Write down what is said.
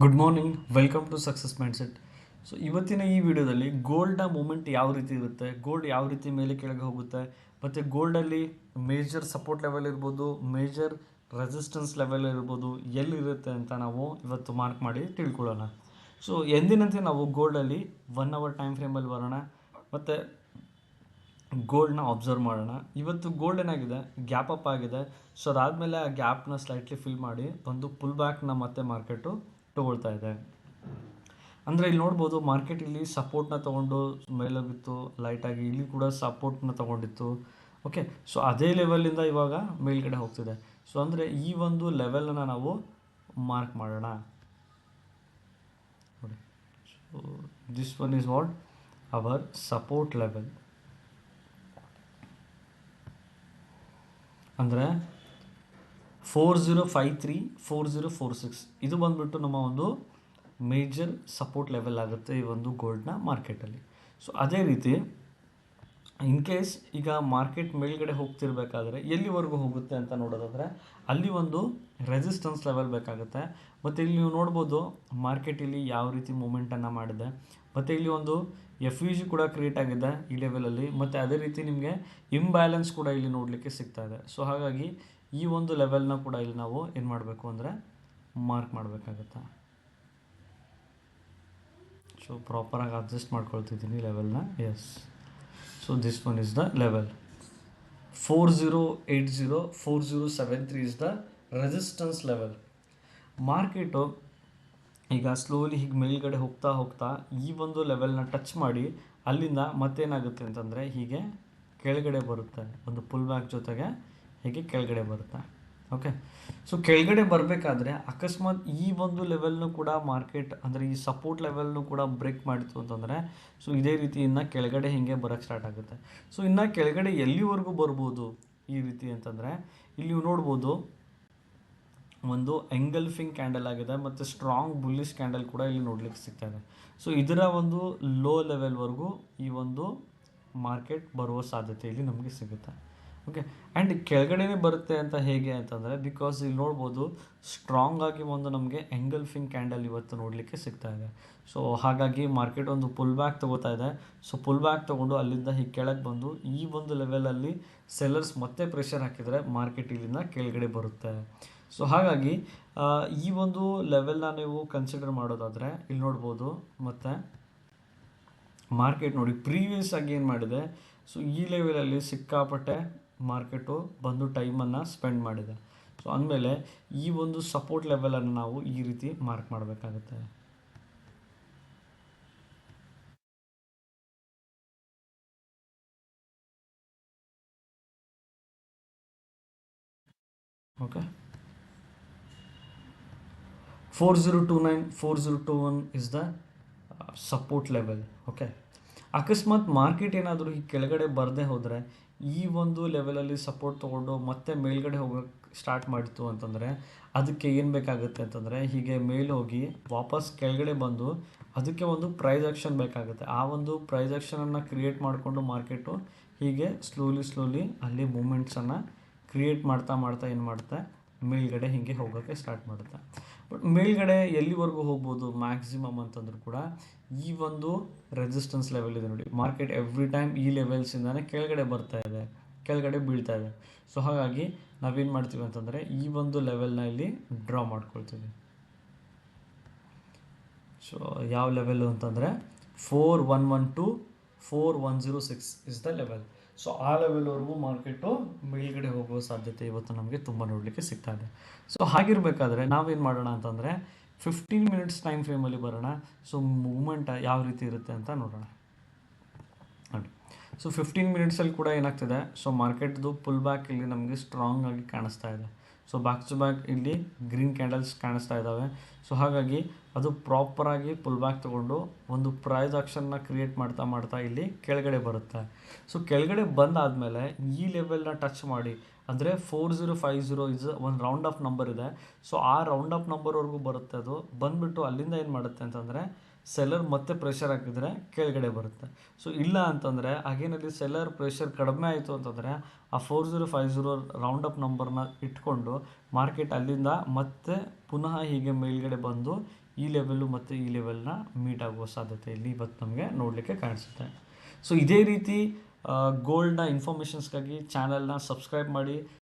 Good morning, welcome to success mindset. So ಇವತ್ತಿನ ಈ ವಿಡಿಯೋದಲ್ಲಿ ಗೋಲ್ಡ್ನ ಮೂಮೆಂಟ್ ಯಾವ ರೀತಿ ಇರುತ್ತೆ, ಗೋಲ್ಡ್ ಯಾವ ರೀತಿ ಮೇಲೆ ಕೆಳಗೆ ಹೋಗುತ್ತೆ, ಮತ್ತು ಗೋಲ್ಡಲ್ಲಿ ಮೇಜರ್ ಸಪೋರ್ಟ್ ಲೆವೆಲ್ ಇರ್ಬೋದು, ಮೇಜರ್ ರೆಸಿಸ್ಟೆನ್ಸ್ ಲೆವೆಲ್ ಇರ್ಬೋದು, ಎಲ್ಲಿರುತ್ತೆ ಅಂತ ನಾವು ಇವತ್ತು ಮಾರ್ಕ್ ಮಾಡಿ ತಿಳ್ಕೊಳ್ಳೋಣ. ಸೊ ಎಂದಿನಂತೆ ನಾವು ಗೋಲ್ಡಲ್ಲಿ 1 ಅವರ್ ಟೈಮ್ ಫ್ರೇಮಲ್ಲಿ ಬರೋಣ ಮತ್ತು ಗೋಲ್ಡ್ನ ಅಬ್ಸರ್ವ್ ಮಾಡೋಣ. ಇವತ್ತು ಗೋಲ್ಡ್ ಏನಾಗಿದೆ, ಗ್ಯಾಪ್ ಅಪ್ ಆಗಿದೆ. ಸೊ ಅದಾದಮೇಲೆ ಆ ಗ್ಯಾಪ್ನ ಸ್ಲೈಟ್ಲಿ ಫಿಲ್ ಮಾಡಿ ಒಂದು ಪುಲ್ ಬ್ಯಾಕ್ನ ಮತ್ತೆ ಮಾರ್ಕೆಟು ತೊಗೊಳ್ತಾ ಇದೆ. ಅಂದರೆ ಇಲ್ಲಿ ನೋಡ್ಬೋದು, ಮಾರ್ಕೆಟ್ ಇಲ್ಲಿ ಸಪೋರ್ಟ್ನ ತೊಗೊಂಡು ಮೇಲೋಗಿತ್ತು ಲೈಟಾಗಿ, ಇಲ್ಲಿ ಕೂಡ ಸಪೋರ್ಟ್ನ ತೊಗೊಂಡಿತ್ತು. ಓಕೆ, ಸೊ ಅದೇ ಲೆವೆಲಿಂದ ಇವಾಗ ಮೇಲ್ಗಡೆ ಹೋಗ್ತಿದೆ. ಸೊ ಅಂದರೆ ಈ ಒಂದು ಲೆವೆಲನ್ನು ನಾವು ಮಾರ್ಕ್ ಮಾಡೋಣ ನೋಡಿ. So this one is what hour support level. ಅಂದರೆ 4053 4046 ಇದು ಬಂದುಬಿಟ್ಟು ನಮ್ಮ ಒಂದು ಮೇಜರ್ ಸಪೋರ್ಟ್ ಲೆವೆಲ್ ಆಗುತ್ತೆ ಈ ಒಂದು ಗೋಲ್ಡ್ನ ಮಾರ್ಕೆಟಲ್ಲಿ. ಸೊ ಅದೇ ರೀತಿ ಇನ್ ಕೇಸ್ ಈಗ ಮಾರ್ಕೆಟ್ ಮೇಲ್ಗಡೆ ಹೋಗ್ತಿರ್ಬೇಕಾದ್ರೆ ಎಲ್ಲಿವರೆಗೂ ಹೋಗುತ್ತೆ ಅಂತ ನೋಡೋದಾದರೆ ಅಲ್ಲಿ ಒಂದು ರೆಸಿಸ್ಟೆನ್ಸ್ ಲೆವೆಲ್ ಬೇಕಾಗುತ್ತೆ. ಮತ್ತು ಇಲ್ಲಿ ನೀವು ನೋಡ್ಬೋದು ಮಾರ್ಕೆಟ್ ಇಲ್ಲಿ ಯಾವ ರೀತಿ ಮೂಮೆಂಟನ್ನು ಮಾಡಿದೆ, ಮತ್ತು ಇಲ್ಲಿ ಒಂದು ಎಫ್ ಯು ಜಿ ಕೂಡ ಕ್ರಿಯೇಟ್ ಆಗಿದೆ ಈ ಲೆವೆಲಲ್ಲಿ, ಮತ್ತು ಅದೇ ರೀತಿ ನಿಮಗೆ ಇಂಬ್ಯಾಲೆನ್ಸ್ ಕೂಡ ಇಲ್ಲಿ ನೋಡಲಿಕ್ಕೆ ಸಿಗ್ತಾ ಇದೆ. ಸೊ ಹಾಗಾಗಿ ಈ ಒಂದು ಲೆವೆಲ್ನ ಕೂಡ ಇಲ್ಲಿ ನಾವು ಏನು ಮಾಡಬೇಕು ಅಂದರೆ ಮಾರ್ಕ್ ಮಾಡಬೇಕಾಗತ್ತೆ. ಸೊ ಪ್ರಾಪರಾಗಿ ಅಡ್ಜಸ್ಟ್ ಮಾಡ್ಕೊಳ್ತಿದ್ದೀನಿ ಲೆವೆಲ್ನ. Yes, so this one is the level. 4080 4073 is the resistance level. Market ಈಗ ಸ್ಲೋಲಿ ಹೀಗೆ ಮೇಲ್ಗಡೆ ಹೋಗ್ತಾ ಹೋಗ್ತಾ ಈ ಒಂದು ಲೆವೆಲ್ನ ಟಚ್ ಮಾಡಿ ಅಲ್ಲಿಂದ ಮತ್ತೇನಾಗುತ್ತೆ ಅಂತಂದರೆ ಹೀಗೆ ಕೆಳಗಡೆ ಬರುತ್ತೆ, ಒಂದು ಪುಲ್ ಬ್ಯಾಕ್ ಜೊತೆಗೆ ಹೀಗೆ ಕೆಳಗಡೆ ಬರುತ್ತೆ. ಓಕೆ, ಸೊ ಕೆಳಗಡೆ ಬರಬೇಕಾದ್ರೆ ಅಕಸ್ಮಾತ್ ಈ ಒಂದು ಲೆವೆಲ್ನು ಕೂಡ ಮಾರ್ಕೆಟ್ ಅಂದರೆ ಈ ಸಪೋರ್ಟ್ ಲೆವೆಲ್ನು ಕೂಡ ಬ್ರೇಕ್ ಮಾಡಿತು ಅಂತಂದರೆ ಸೊ ಇದೇ ರೀತಿ ಇನ್ನು ಕೆಳಗಡೆ ಹೀಗೆ ಬರೋಕ್ಕೆ ಸ್ಟಾರ್ಟ್ ಆಗುತ್ತೆ. ಸೊ ಇನ್ನು ಕೆಳಗಡೆ ಎಲ್ಲಿವರೆಗೂ ಬರ್ಬೋದು ಈ ರೀತಿ ಅಂತಂದರೆ ಇಲ್ಲಿ ನೀವು ನೋಡ್ಬೋದು ಒಂದು ಎಂಗಲ್ಫಿಂಗ್ ಕ್ಯಾಂಡಲ್ ಆಗಿದೆ ಮತ್ತು ಸ್ಟ್ರಾಂಗ್ ಬುಲ್ಲಿಶ್ ಕ್ಯಾಂಡಲ್ ಕೂಡ ಇಲ್ಲಿ ನೋಡಲಿಕ್ಕೆ ಸಿಗ್ತಾ ಇದೆ. ಸೊ ಇದರ ಒಂದು ಲೋ ಲೆವೆಲ್ವರೆಗೂ ಈ ಒಂದು ಮಾರ್ಕೆಟ್ ಬರುವ ಸಾಧ್ಯತೆ ಇಲ್ಲಿ ನಮಗೆ ಸಿಗುತ್ತೆ. ಓಕೆ, ಆ್ಯಂಡ್ ಕೆಳಗಡೆನೇ ಬರುತ್ತೆ ಅಂತ ಹೇಗೆ ಅಂತಂದರೆ ಬಿಕಾಸ್ ಇಲ್ಲಿ ನೋಡ್ಬೋದು ಸ್ಟ್ರಾಂಗ್ ಆಗಿ ಒಂದು ನಮಗೆ ಎಂಗಲ್ಫಿಂಗ್ ಕ್ಯಾಂಡಲ್ ಇವತ್ತು ನೋಡಲಿಕ್ಕೆ ಸಿಗ್ತಾ ಇದೆ. ಸೊ ಹಾಗಾಗಿ ಮಾರ್ಕೆಟ್ ಒಂದು ಪುಲ್ ಬ್ಯಾಕ್ ತೊಗೋತಾ ಇದೆ. ಸೊ ಪುಲ್ ಬ್ಯಾಕ್ ತೊಗೊಂಡು ಅಲ್ಲಿಂದ ಹೀಗೆ ಕೆಳಗೆ ಬಂದು ಈ ಒಂದು ಲೆವೆಲಲ್ಲಿ ಸೆಲ್ಲರ್ಸ್ ಮತ್ತೆ ಪ್ರೆಷರ್ ಹಾಕಿದರೆ ಮಾರ್ಕೆಟ್ ಇಲ್ಲಿಂದ ಕೆಳಗಡೆ ಬರುತ್ತೆ. ಸೊ ಹಾಗಾಗಿ ಈ ಒಂದು ಲೆವೆಲ್ನ ನೀವು ಕನ್ಸಿಡರ್ ಮಾಡೋದಾದರೆ ಇಲ್ಲಿ ನೋಡ್ಬೋದು. ಮತ್ತು ಮಾರ್ಕೆಟ್ ನೋಡಿ ಪ್ರೀವಿಯಸ್ ಆಗಿ ಏನು ಮಾಡಿದೆ, ಸೊ ಈ ಲೆವೆಲಲ್ಲಿ ಸಿಕ್ಕಾಪಟ್ಟೆ ಮಾರ್ಕೆಟು ಬಂದು ಟೈಮನ್ನು ಸ್ಪೆಂಡ್ ಮಾಡಿದೆ. ಸೊ ಅಂದಮೇಲೆ ಈ ಒಂದು ಸಪೋರ್ಟ್ ಲೆವೆಲನ್ನು ನಾವು ಈ ರೀತಿ ಮಾರ್ಕ್ ಮಾಡಬೇಕಾಗುತ್ತೆ. Okay, 4029 4021 is the support level. Okay, ಅಕಸ್ಮಾತ್ ಮಾರ್ಕೆಟ್ ಏನಾದರೂ ಈ ಕೆಳಗಡೆ ಬರದೇ ಹೋದರೆ ಈ ಒಂದು ಲೆವೆಲಲ್ಲಿ ಸಪೋರ್ಟ್ ತೊಗೊಂಡು ಮತ್ತೆ ಮೇಲ್ಗಡೆ ಹೋಗೋಕ್ಕೆ ಸ್ಟಾರ್ಟ್ ಮಾಡಿತು ಅಂತಂದರೆ ಅದಕ್ಕೆ ಏನು ಬೇಕಾಗುತ್ತೆ ಅಂತಂದರೆ ಹೀಗೆ ಮೇಲೆ ಹೋಗಿ ವಾಪಸ್ ಕೆಳಗಡೆ ಬಂದು ಅದಕ್ಕೆ ಒಂದು ಪ್ರೈಸ್ ಆಕ್ಷನ್ ಬೇಕಾಗುತ್ತೆ. ಆ ಒಂದು ಪ್ರೈಸ್ ಆಕ್ಷನನ್ನು ಕ್ರಿಯೇಟ್ ಮಾಡಿಕೊಂಡು ಮಾರ್ಕೆಟು ಹೀಗೆ ಸ್ಲೋಲಿ ಅಲ್ಲಿ ಮೂಮೆಂಟ್ಸನ್ನು ಕ್ರಿಯೇಟ್ ಮಾಡ್ತಾ ಏನು ಮಾಡುತ್ತೆ, ಮೇಲ್ಗಡೆ ಹೀಗೆ ಹೋಗೋಕ್ಕೆ ಸ್ಟಾರ್ಟ್ ಮಾಡುತ್ತೆ. ಬಟ್ ಮೇಲ್ಗಡೆ ಎಲ್ಲಿವರೆಗೂ ಹೋಗ್ಬೋದು ಮ್ಯಾಕ್ಸಿಮಮ್ ಅಂತಂದ್ರೂ ಕೂಡ ಈ ಒಂದು ರೆಸಿಸ್ಟೆನ್ಸ್ ಲೆವೆಲ್ ಇದೆ ನೋಡಿ. ಮಾರ್ಕೆಟ್ ಎವ್ರಿ ಟೈಮ್ ಈ ಲೆವೆಲ್ಸಿಂದಾನೇ ಕೆಳಗಡೆ ಬರ್ತಾ ಇದೆ, ಕೆಳಗಡೆ ಬೀಳ್ತಾ ಇದೆ. ಸೊ ಹಾಗಾಗಿ ನಾವೇನು ಮಾಡ್ತೀವಿ ಅಂತಂದರೆ ಈ ಒಂದು ಲೆವೆಲ್ನ ಇಲ್ಲಿ ಡ್ರಾ ಮಾಡ್ಕೊಳ್ತೀವಿ. ಸೊ ಯಾವ ಲೆವೆಲ್ಲು ಅಂತಂದರೆ 4112 4106 ಇಸ್ ದ ಲೆವೆಲ್. ಸೊ ಆ ಲೆವೆಲ್ವರೆಗೂ ಮಾರ್ಕೆಟು ಮೇಲ್ಗಡೆ ಹೋಗುವ ಸಾಧ್ಯತೆ ಇವತ್ತು ನಮಗೆ ತುಂಬ ನೋಡಲಿಕ್ಕೆ ಸಿಗ್ತಾ ಇದೆ. ಸೊ ಹಾಗಿರಬೇಕಾದ್ರೆ ನಾವೇನು ಮಾಡೋಣ ಅಂತಂದರೆ 15 ಮಿನಿಟ್ಸ್ ಟೈಮ್ ಫ್ರೇಮಲ್ಲಿ ಬರೋಣ. ಸೊ ಮೂಮೆಂಟ್ ಯಾವ ರೀತಿ ಇರುತ್ತೆ ಅಂತ ನೋಡೋಣ ನೋಡಿ. ಸೊ 15 ಮಿನಿಟ್ಸಲ್ಲಿ ಕೂಡ ಏನಾಗ್ತಿದೆ, ಸೊ ಮಾರ್ಕೆಟ್ದು ಪುಲ್ ಬ್ಯಾಕ್ ಇಲ್ಲಿ ನಮಗೆ ಸ್ಟ್ರಾಂಗ್ ಆಗಿ ಕಾಣಿಸ್ತಾ ಇದೆ. ಸೊ ಬ್ಯಾಕ್ ಟು ಬ್ಯಾಕ್ ಇಲ್ಲಿ ಗ್ರೀನ್ ಕ್ಯಾಂಡಲ್ಸ್ ಕಾಣಿಸ್ತಾ ಇದ್ದಾವೆ. ಸೊ ಹಾಗಾಗಿ ಅದು ಪ್ರಾಪರಾಗಿ ಪುಲ್ ಬ್ಯಾಕ್ ತೊಗೊಂಡು ಒಂದು ಪ್ರೈಸ್ ಆಕ್ಷನ್ನ ಕ್ರಿಯೇಟ್ ಮಾಡ್ತಾ ಇಲ್ಲಿ ಕೆಳಗಡೆ ಬರುತ್ತೆ. ಸೊ ಕೆಳಗಡೆ ಬಂದಾದಮೇಲೆ ಈ ಲೆವೆಲ್ನ ಟಚ್ ಮಾಡಿ ಅಂದರೆ 4050 ಇಸ್ ಒಂದು ರೌಂಡ್ ಆಫ್ ನಂಬರ್ ಇದೆ. ಸೊ ಆ ರೌಂಡ್ ಆಫ್ ನಂಬರ್ವರೆಗೂ ಬರುತ್ತೆ. ಅದು ಬಂದುಬಿಟ್ಟು ಅಲ್ಲಿಂದ ಏನು ಮಾಡುತ್ತೆ ಅಂತಂದರೆ ಸೆಲ್ಲರ್ ಮತ್ತೆ ಪ್ರೆಷರ್ ಹಾಕಿದರೆ ಕೆಳಗಡೆ ಬರುತ್ತೆ. ಸೊ ಇಲ್ಲ ಅಂತಂದರೆ ಹಾಗೇನಲ್ಲಿ ಸೆಲ್ಲರ್ ಪ್ರೆಷರ್ ಕಡಿಮೆ ಆಯಿತು ಅಂತಂದರೆ ಆ 4050 ರೌಂಡ್ ಅಪ್ ನಂಬರ್ನ ಇಟ್ಕೊಂಡು ಮಾರ್ಕೆಟ್ ಅಲ್ಲಿಂದ ಮತ್ತೆ ಪುನಃ ಹೀಗೆ ಮೇಲ್ಗಡೆ ಬಂದು ಈ ಲೆವೆಲ್ಲು ಮತ್ತು ಈ ಲೆವೆಲ್ನ ಮೀಟ್ ಆಗುವ ಸಾಧ್ಯತೆ ಇಲ್ಲಿ ಇವತ್ತು ನಮಗೆ ನೋಡಲಿಕ್ಕೆ ಕಾಣಿಸುತ್ತೆ. ಸೊ ಇದೇ ರೀತಿ ಗೋಲ್ಡ್ನ ಇನ್ಫಾರ್ಮೇಷನ್ಸ್ಗಾಗಿ ಚಾನಲ್ನ ಸಬ್ಸ್ಕ್ರೈಬ್ ಮಾಡಿ.